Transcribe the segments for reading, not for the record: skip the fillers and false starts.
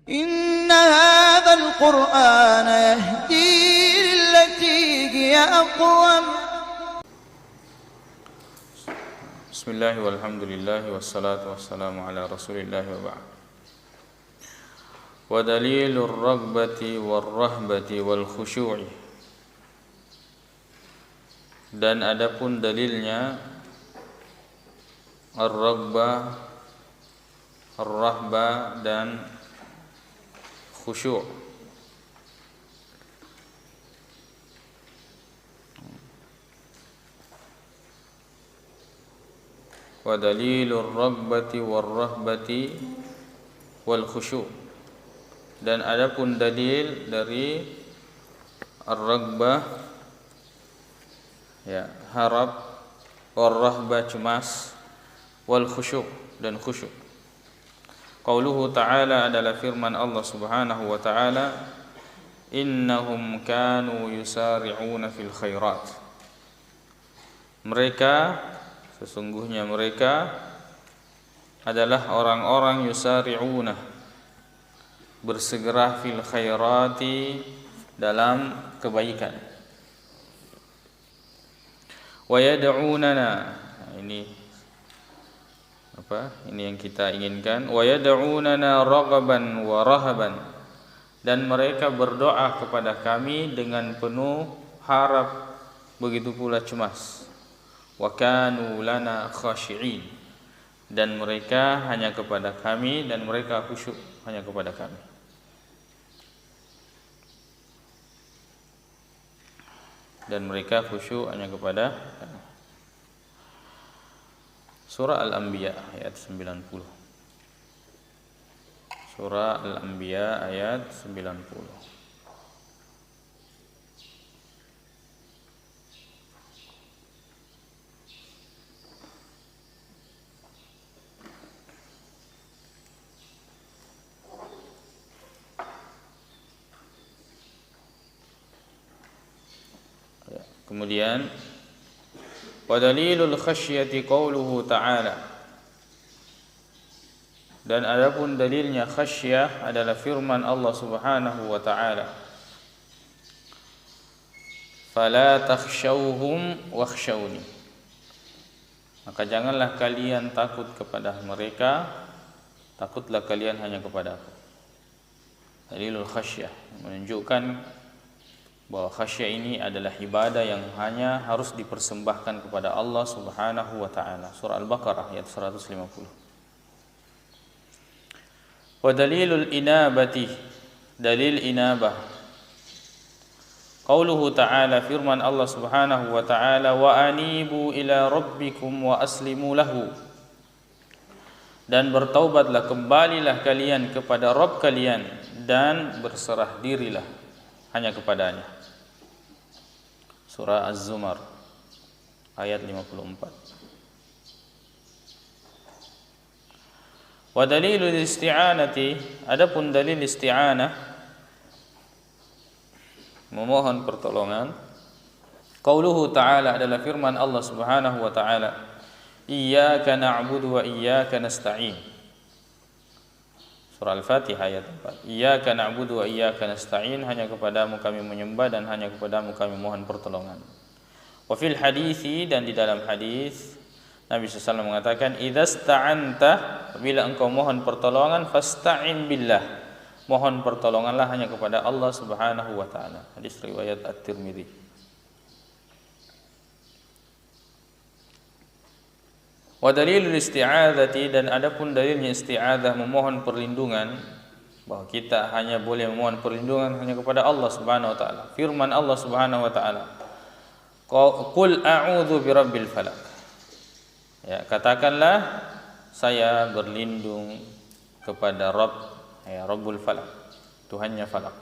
إن هذا القرآن يهدي للتي هي أقوم. بسم الله والحمد لله والصلاة والسلام على رسول الله وبعد. ودليل الرغبة والرهبة والخشوع. Dan adapun dalilnya ar-raghbah, ar-rahbah dan khusyuk. Wa dalilur raghbati war-rahbati wal khusyuk. Dan adapun dalil dari ar-raghbah, ya, harap, war-rahbah cemas, wal khusyuk dan khusyuk. Qauluhu ta'ala adalah firman Allah Subhanahu wa ta'ala, innahum kanu yusari'una fil khairat. Mereka, sesungguhnya mereka adalah orang-orang yusari'una, bersegera fil khairati, dalam kebaikan. Wa yad'unana, ini ini yang kita inginkan. Wa yad'unana raghaban wa rahaban, dan mereka berdoa kepada kami dengan penuh harap, begitu pula cemas. Wa kanu lana khashi'in, dan mereka hanya kepada kami, dan mereka khusyuk hanya kepada kami. Dan mereka khusyuk hanya kepada kami. Surah Al-Anbiya ayat 90. Surah Al-Anbiya ayat 90. Kemudian wa dalilul khasyati qauluhu ta'ala, dan adapun dalilnya khasyah adalah firman Allah Subhanahu wa ta'ala, fala takhshawhum wakhshawni, maka janganlah kalian takut kepada mereka, takutlah kalian hanya kepada aku. Dalilul khasyah menunjukkan bahwa khasyah ini adalah ibadah yang hanya harus dipersembahkan kepada Allah Subhanahu wa ta'ala. Surah Al-Baqarah ayat 150. Wa dalilul inabati, dalil inabah, qauluhu ta'ala, firman Allah Subhanahu wa ta'ala, wa anibu ila rabbikum wa aslimu lahu, dan bertaubatlah, kembalilah kalian kepada Rabb kalian, dan berserah dirilah hanya kepadanya. Surah Az-Zumar ayat 54. Wa dalilul isti'anati, adapun dalil isti'anah, memohon pertolongan, qauluhu ta'ala adalah firman Allah Subhanahu wa ta'ala, iyyaka na'budu wa iyyaka nasta'in. Surah Al-Fatihah ayat 4. Iyyaka na'budu wa iyyaka nasta'in, hanya kepadamu kami menyembah dan hanya kepadamu kami mohon pertolongan. Wa fil hadithi, dan di dalam hadis Nabi SAW mengatakan, idzasta'anta, bila engkau mohon pertolongan, fasta'in billah, mohon pertolonganlah hanya kepada Allah Subhanahu wa ta'ala. Hadis riwayat At-Tirmidzi. Wa dalilul isti'adzati, dan adapun dalilnya isti'adzah, memohon perlindungan, bahwa kita hanya boleh memohon perlindungan hanya kepada Allah Subhanahu wa ta'ala. Firman Allah Subhanahu wa ta'ala, qul a'udzu birabbil falaq, ya, katakanlah saya berlindung kepada Rabb, ya, Rabbul Falaq, Tuhannya Falaq.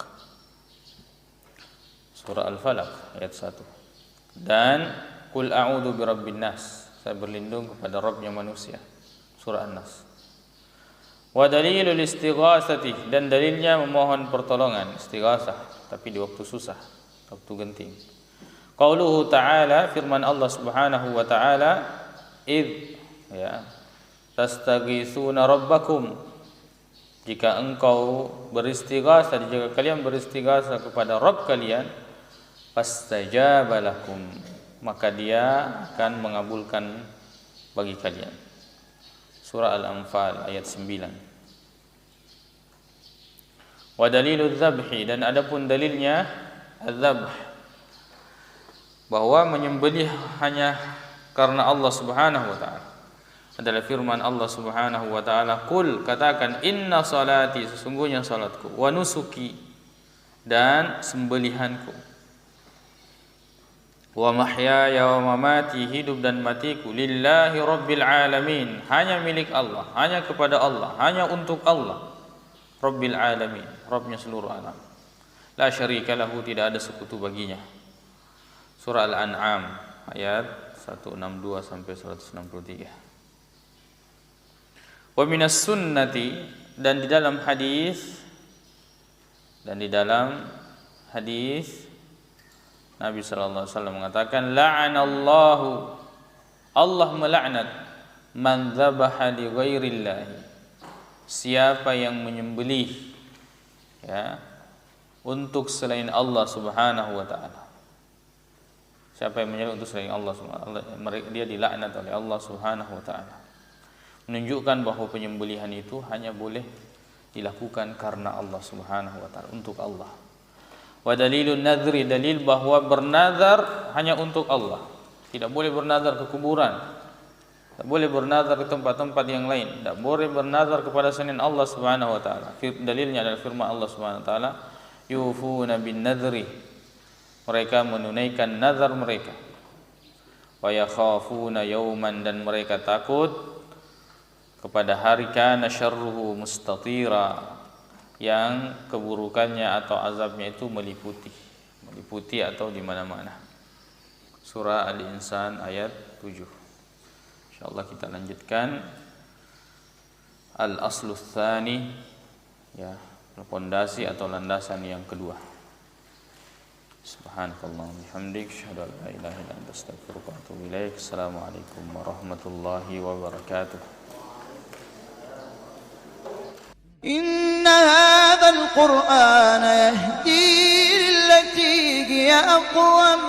Surah Al-Falaq ayat 1. Dan qul a'udzu birabbin nas, saya berlindung kepada Rabbnya manusia. Surah An-Nas. Wa dalilul istighasati, dan dalilnya memohon pertolongan, istighasah, tapi di waktu susah, waktu genting. Qauluhu ta'ala, firman Allah Subhanahu wa ta'ala, id, ya, tastaghitsuna rabbakum, jika engkau beristighasah, jika kalian beristighasah kepada Rabb kalian, fastajaba lakum, maka Dia akan mengabulkan bagi kalian. Surah Al-Anfal ayat 9. Wa dalilul dzabhi, dan adapun dalilnya adzabh, bahwa menyembelih hanya karena Allah Subhanahu wa taala adalah firman Allah Subhanahu wa taala, qul, katakan, inna salati, sesungguhnya salatku, wa nusuki, dan sembelihanku, wa mahyaya wa mamati, hidup dan matiku, lillahi rabbil alamin, hanya milik Allah, hanya kepada Allah, hanya untuk Allah, rabbil alamin, Rabbnya seluruh alam, la syarika lahu, tidak ada sekutu baginya. Surah Al-An'am ayat 162 sampai 163. Wa minas sunnati, dan di dalam hadis Nabi sallallahu alaihi wasallam mengatakan, la'anallahu, Allah melaknat, man dzabaha li ghairillahi, siapa yang menyembelih untuk selain Allah Subhanahu wa taala. Siapa yang menyembelih untuk selain Allah Subhanahu wa taala, dia dilaknat oleh Allah Subhanahu wa taala. Menunjukkan bahwa penyembelihan itu hanya boleh dilakukan karena Allah Subhanahu wa taala, untuk Allah. Wa dalilun nadri, dalil bahwa bernazar hanya untuk Allah. Tidak boleh bernazar ke kuburan, tidak boleh bernazar ke tempat-tempat yang lain, tidak boleh bernazar kepada selain Allah Subhanahu wa taala. Dalilnya adalah firman Allah Subhanahu wa taala, yufuna bin nadri, mereka menunaikan nazar mereka. Wa yakhafuna yauman, dan mereka takut kepada hari kana syarruhu mustatira, yang keburukannya atau azabnya itu meliputi atau di mana-mana. Surah Al-Insan ayat 7. Insyaallah kita lanjutkan al-aslu tsani, pondasi atau landasan yang kedua. Subhanakallah wa bihamdik, asyhadu an la ilaha illa anta, astaghfiruka wa atubu ilaik. Assalamualaikum warahmatullahi wabarakatuh. إن هذا القرآن يهدي للتي هي أقوم